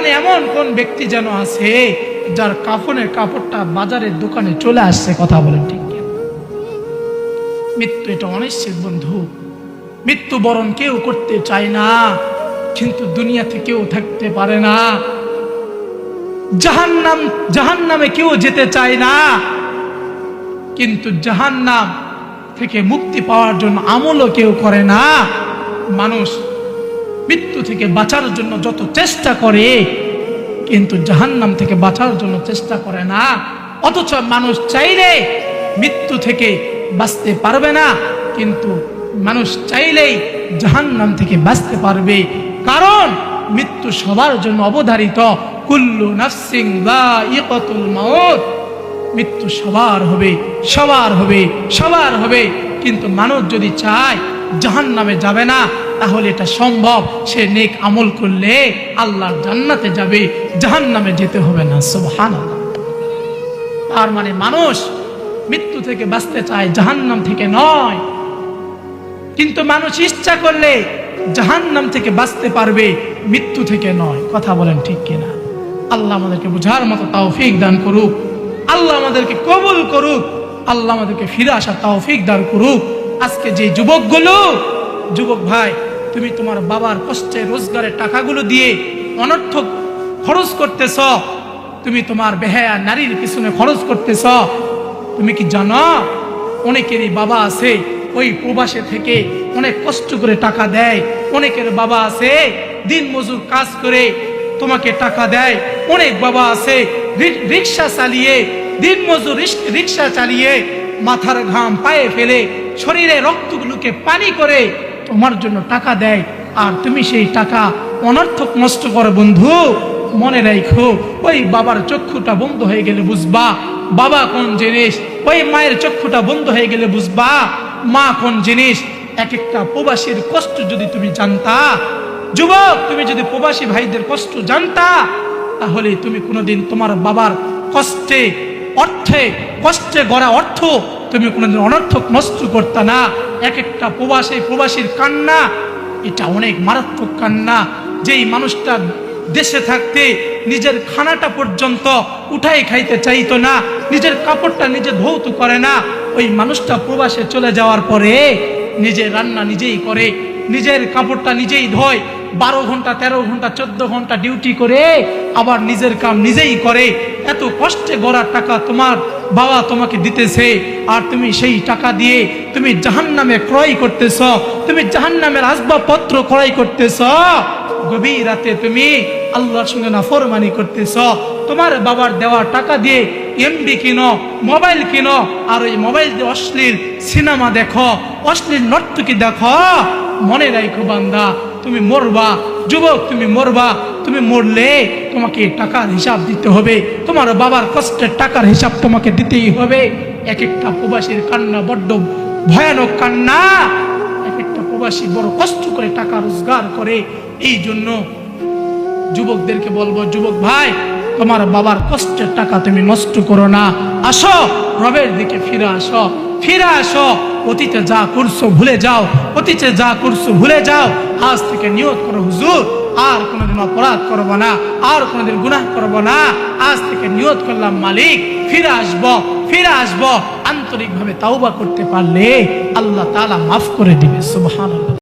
এখানে এমন কোন ব্যক্তি যেন আছে যার কাফনের কাপড়টা বাজারের দোকানে চলে আসছে? কথা বলেন ঠিক কি? মৃত্যু এটা অনিশ্চিত বন্ধু। মৃত্যুবরণ কেউ করতে চায় না, কিন্তু দুনিয়াতে কেউ থাকতে পারে না। জাহান্নামে কেউ যেতে চায় না, কিন্তু জাহান্নাম থেকে মুক্তি পাওয়ার জন্য আমলও কেউ করে না। মানুষ মৃত্যু থেকে বাঁচার জন্য যত চেষ্টা করে, কিন্তু জাহান্নাম থেকে বাঁচার জন্য চেষ্টা করে না। অথচ মানুষ চাইলে মৃত্যু থেকে বাঁচতে পারবে না, কিন্তু মানুষ চাইলেই জাহান্নাম থেকে বাঁচতে পারবে। কারণ মৃত্যু সবার জন্য অবধারিত। কুল্লু নাফসিন যায়িকাতুল মাউত। মৃত্যু সবার হবে, সবার হবে, সবার হবে। কিন্তু মানুষ যদি চায় জাহান্নামে যাবে না, তাহলে এটা সম্ভব। সে নেক আমল করলে আল্লাহর জান্নাতে যাবে, জাহান্নামে যেতে হবে না। সুবহানাল্লাহ। তার মানে মানুষ মৃত্যু থেকে বাঁচতে চায়, জাহান্নাম থেকে নয়। কিন্তু মানুষ ইচ্ছা করলে জাহান্নাম থেকে বাঁচতে পারবে, মৃত্যু থেকে নয়। কথা বলেন ঠিক কিনা? আল্লাহ আমাদেরকে বুঝার মতো তৌফিক দান করুক, আল্লাহ আমাদেরকে কবুল করুক, আল্লাহ আমাদেরকে ফিরে আসার তৌফিক দান করুক। আজকে যে যুবক ভাই, তুমি তোমার বাবার কষ্টে রোজগারের টাকাগুলো দিয়ে অনর্থক খরচ করতেছ, তুমি তোমার বেহায়া নারীর পিছনে খরচ করতেছ। তুমি কি জানো অনেকেরই বাবা আছে ওই প্রবাসে থেকে অনেক কষ্ট করে টাকা দেয়। অনেকের বাবা আছে দিন মজুর কাজ করে তোমাকে টাকা দেয়। অনেক বাবা আছে রিক্সা চালিয়ে, দিন মজুর রিক্সা চালিয়ে মাথার ঘাম পায়ে ফেলে শরীরে রক্তগুলোকে পানি করে তোমার জন্য টাকা দেয়। আর তুমি সেই টাকা অনর্থক নষ্ট করো। বন্ধু মনে রাখো, ওই বাবার চক্ষুটা বন্ধ হয়ে গেলে বুঝবা বাবা কোন জিনিস। ওই মায়ের চক্ষুটা বন্ধ হয়ে গেলে বুঝবা মা কোন জিনিস। এক একটা প্রবাসীর কষ্ট যদি তুমি জানতা, যুবক তুমি যদি প্রবাসী ভাইদের কষ্ট জানতা, তাহলে তুমি কোনোদিন তোমার বাবার কষ্টে গড়া অর্থ তুমি কোনোদিন অনর্থক নষ্ট করতা না। এক একটা প্রবাসীর কান্না, এটা অনেক মারাত্মক কান্না। যেই মানুষটা দেশে থাকতে নিজের খানাটা পর্যন্ত উঠাই খাইতে চাইতো না, নিজের কাপড়টা নিজে ধৌত করে না, ওই মানুষটা প্রবাসে চলে যাওয়ার পরে নিজের রান্না নিজেই করে, নিজের কাপড়টা নিজেই ধোয়, 12 ঘন্টা 13 ঘন্টা 14 ঘন্টা ডিউটি করে আবার নিজের কাম নিজেই করে। এত কষ্টে গড়া টাকা তোমার বাবা তোমাকে দিতেছে, আর তুমি সেই টাকা দিয়ে তুমি জাহান্নামে ক্রয় করতেছ, তুমি জাহান্নামের আসবাবপত্র ক্রয় করতেছ। গভীর রাতে তুমি আল্লাহর সঙ্গে নাফরমানি করতেছ। তোমার বাবার দেওয়া টাকা দিয়ে এমবি কিনো, মোবাইল কিনো, আর ওই মোবাইল দিয়ে অশ্লীল সিনেমা দেখো, অশ্লীল নর্তকী দেখো। মনে রাখো বান্দা, তুমি মরবা। যুবক তুমি মরবা, তুমি মরলে তোমাকে টাকার হিসাব দিতে হবে, তোমার বাবার কষ্টের টাকার হিসাব তোমাকে দিতেই হবে। এক একটা প্রবাসীর কান্না বড্ড ভয়ানক কান্না। এক একটা প্রবাসী বড় কষ্ট করে টাকা রোজগার করে। এই জন্য যুবকদেরকে বলবো, যুবক ভাই তোমার বাবার কষ্টের টাকা তুমি নষ্ট করো না। আসো রবের দিকে ফিরে আসো, ফিরে আসো। অতীতে যা করছো ভুলে যাও, অতীতে যা করছো ভুলে যাও। আজ থেকে নিয়ত করো, হুজুর আর কোনোদিন অপরাধ করব না, আর কোনোদিন গুনাহ করব না। আজ থেকে নিয়ত করলাম মালিক ফিরে আসবো, ফিরে আসবো। আন্তরিকভাবে তাওবা করতে পারলে আল্লাহ তাআলা মাফ করে দিবে। সুবহানাল্লাহ।